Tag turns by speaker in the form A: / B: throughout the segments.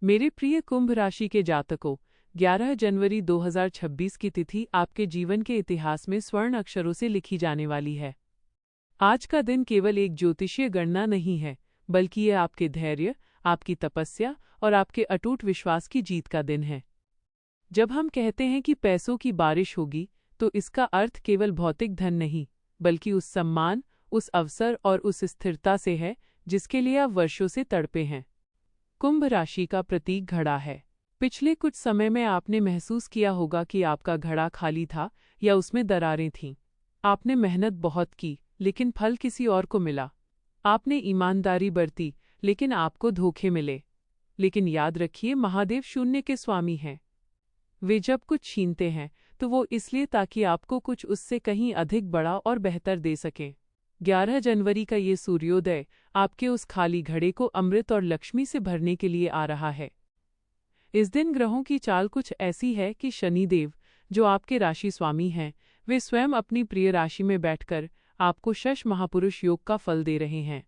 A: मेरे प्रिय कुंभ राशि के जातकों, 11 जनवरी 2026 की तिथि आपके जीवन के इतिहास में स्वर्ण अक्षरों से लिखी जाने वाली है। आज का दिन केवल एक ज्योतिषीय गणना नहीं है, बल्कि यह आपके धैर्य, आपकी तपस्या और आपके अटूट विश्वास की जीत का दिन है। जब हम कहते हैं कि पैसों की बारिश होगी, तो इसका अर्थ केवल भौतिक धन नहीं, बल्कि उस सम्मान, उस अवसर और उस स्थिरता से है, जिसके लिए आप वर्षों से तड़पे हैं। कुंभ राशि का प्रतीक घड़ा है। पिछले कुछ समय में आपने महसूस किया होगा कि आपका घड़ा खाली था या उसमें दरारें थीं। आपने मेहनत बहुत की, लेकिन फल किसी और को मिला। आपने ईमानदारी बरती, लेकिन आपको धोखे मिले। लेकिन याद रखिए, महादेव शून्य के स्वामी हैं। वे जब कुछ छीनते हैं, तो वो इसलिए ताकि आपको कुछ उससे कहीं अधिक बड़ा और बेहतर दे सकें। 11 जनवरी का ये सूर्योदय आपके उस खाली घड़े को अमृत और लक्ष्मी से भरने के लिए आ रहा है। इस दिन ग्रहों की चाल कुछ ऐसी है कि शनिदेव, जो आपके राशि स्वामी हैं, वे स्वयं अपनी प्रिय राशि में बैठकर आपको शश महापुरुष योग का फल दे रहे हैं।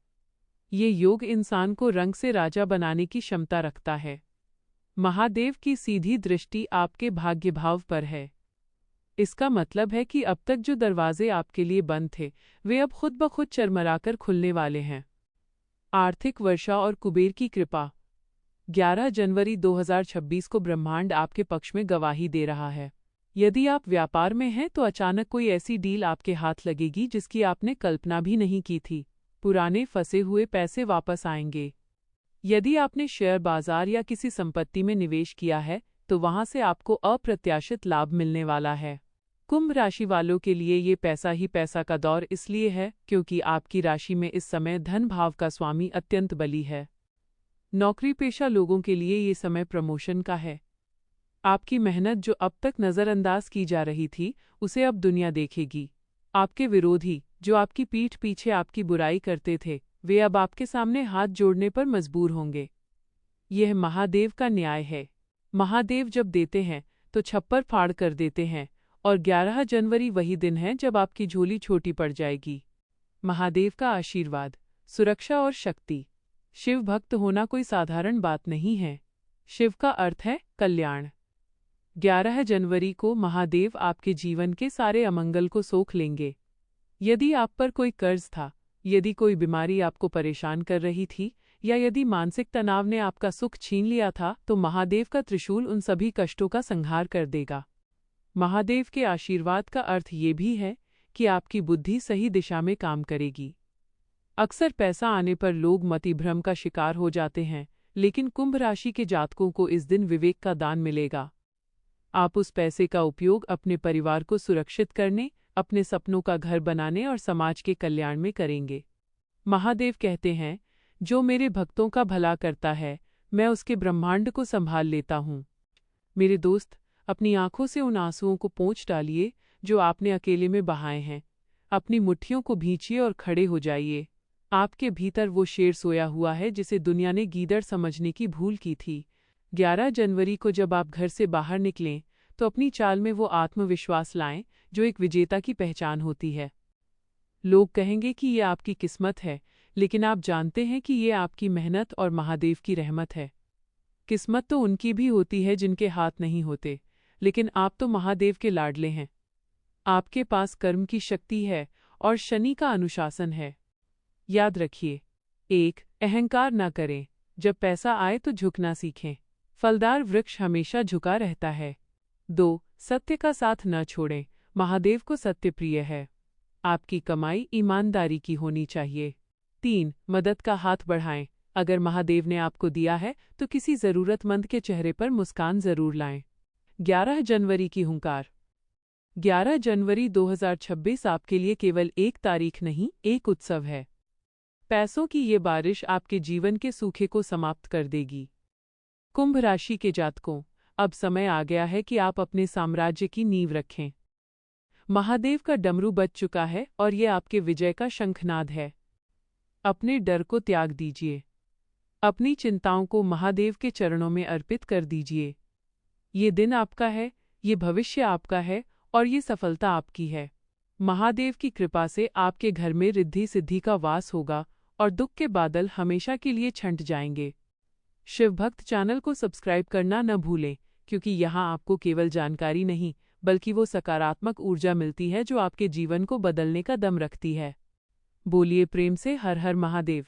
A: ये योग इंसान को रंग से राजा बनाने की क्षमता रखता है। महादेव की सीधी दृष्टि आपके भाग्य भाव पर है। इसका मतलब है कि अब तक जो दरवाजे आपके लिए बंद थे, वे अब खुद ब खुद चरमराकर खुलने वाले हैं। आर्थिक वर्षा और कुबेर की कृपा। 11 जनवरी 2026 को ब्रह्मांड आपके पक्ष में गवाही दे रहा है। यदि आप व्यापार में हैं, तो अचानक कोई ऐसी डील आपके हाथ लगेगी जिसकी आपने कल्पना भी नहीं की थी। पुराने फंसे हुए पैसे वापस आएंगे। यदि आपने शेयर बाजार या किसी संपत्ति में निवेश किया है, तो वहां से आपको अप्रत्याशित लाभ मिलने वाला है। कुंभ राशि वालों के लिए ये पैसा ही पैसा का दौर इसलिए है क्योंकि आपकी राशि में इस समय धन भाव का स्वामी अत्यंत बली है। नौकरी पेशा लोगों के लिए ये समय प्रमोशन का है। आपकी मेहनत जो अब तक नज़रअंदाज की जा रही थी, उसे अब दुनिया देखेगी। आपके विरोधी, जो आपकी पीठ पीछे आपकी बुराई करते थे, वे अब आपके सामने हाथ जोड़ने पर मजबूर होंगे। यह महादेव का न्याय है। महादेव जब देते हैं, तो छप्पर फाड़ कर देते हैं, और 11 जनवरी वही दिन है जब आपकी झोली छोटी पड़ जाएगी। महादेव का आशीर्वाद, सुरक्षा और शक्ति। शिव भक्त होना कोई साधारण बात नहीं है। शिव का अर्थ है कल्याण। 11 जनवरी को महादेव आपके जीवन के सारे अमंगल को सोख लेंगे। यदि आप पर कोई कर्ज था, यदि कोई बीमारी आपको परेशान कर रही थी, या यदि मानसिक तनाव ने आपका सुख छीन लिया था, तो महादेव का त्रिशूल उन सभी कष्टों का संहार कर देगा। महादेव के आशीर्वाद का अर्थ ये भी है कि आपकी बुद्धि सही दिशा में काम करेगी। अक्सर पैसा आने पर लोग मतिभ्रम का शिकार हो जाते हैं, लेकिन कुंभ राशि के जातकों को इस दिन विवेक का दान मिलेगा। आप उस पैसे का उपयोग अपने परिवार को सुरक्षित करने, अपने सपनों का घर बनाने और समाज के कल्याण में करेंगे। महादेव कहते हैं, जो मेरे भक्तों का भला करता है, मैं उसके ब्रह्मांड को संभाल लेता हूँ। मेरे दोस्त, अपनी आंखों से उन आंसुओं को पोंछ डालिए जो आपने अकेले में बहाए हैं। अपनी मुट्ठियों को भींचिए और खड़े हो जाइए। आपके भीतर वो शेर सोया हुआ है जिसे दुनिया ने गीदड़ समझने की भूल की थी। 11 जनवरी को जब आप घर से बाहर निकलें, तो अपनी चाल में वो आत्मविश्वास लाएं जो एक विजेता की पहचान होती है। लोग कहेंगे कि ये आपकी किस्मत है, लेकिन आप जानते हैं कि ये आपकी मेहनत और महादेव की रहमत है। किस्मत तो उनकी भी होती है जिनके हाथ नहीं होते, लेकिन आप तो महादेव के लाडले हैं। आपके पास कर्म की शक्ति है और शनि का अनुशासन है। याद रखिए, 1. अहंकार न करें। जब पैसा आए तो झुकना सीखें। फलदार वृक्ष हमेशा झुका रहता है। 2. सत्य का साथ न छोड़ें। महादेव को सत्य प्रिय है। आपकी कमाई ईमानदारी की होनी चाहिए। 3. मदद का हाथ बढ़ाएं। अगर महादेव ने आपको दिया है, तो किसी ज़रूरतमंद के चेहरे पर मुस्कान जरूर लाएं। 11 जनवरी की हुंकार। 11 जनवरी 2026 आपके लिए केवल एक तारीख नहीं, एक उत्सव है। पैसों की ये बारिश आपके जीवन के सूखे को समाप्त कर देगी। कुंभ राशि के जातकों, अब समय आ गया है कि आप अपने साम्राज्य की नींव रखें। महादेव का डमरू बज चुका है और ये आपके विजय का शंखनाद है। अपने डर को त्याग दीजिए। अपनी चिंताओं को महादेव के चरणों में अर्पित कर दीजिए। ये दिन आपका है, ये भविष्य आपका है और ये सफलता आपकी है। महादेव की कृपा से आपके घर में रिद्धि सिद्धि का वास होगा और दुख के बादल हमेशा के लिए छंट जाएंगे। शिव भक्त चैनल को सब्सक्राइब करना न भूलें, क्योंकि यहाँ आपको केवल जानकारी नहीं बल्कि वो सकारात्मक ऊर्जा मिलती है जो आपके जीवन को बदलने का दम रखती है। बोलिए प्रेम से हर हर महादेव।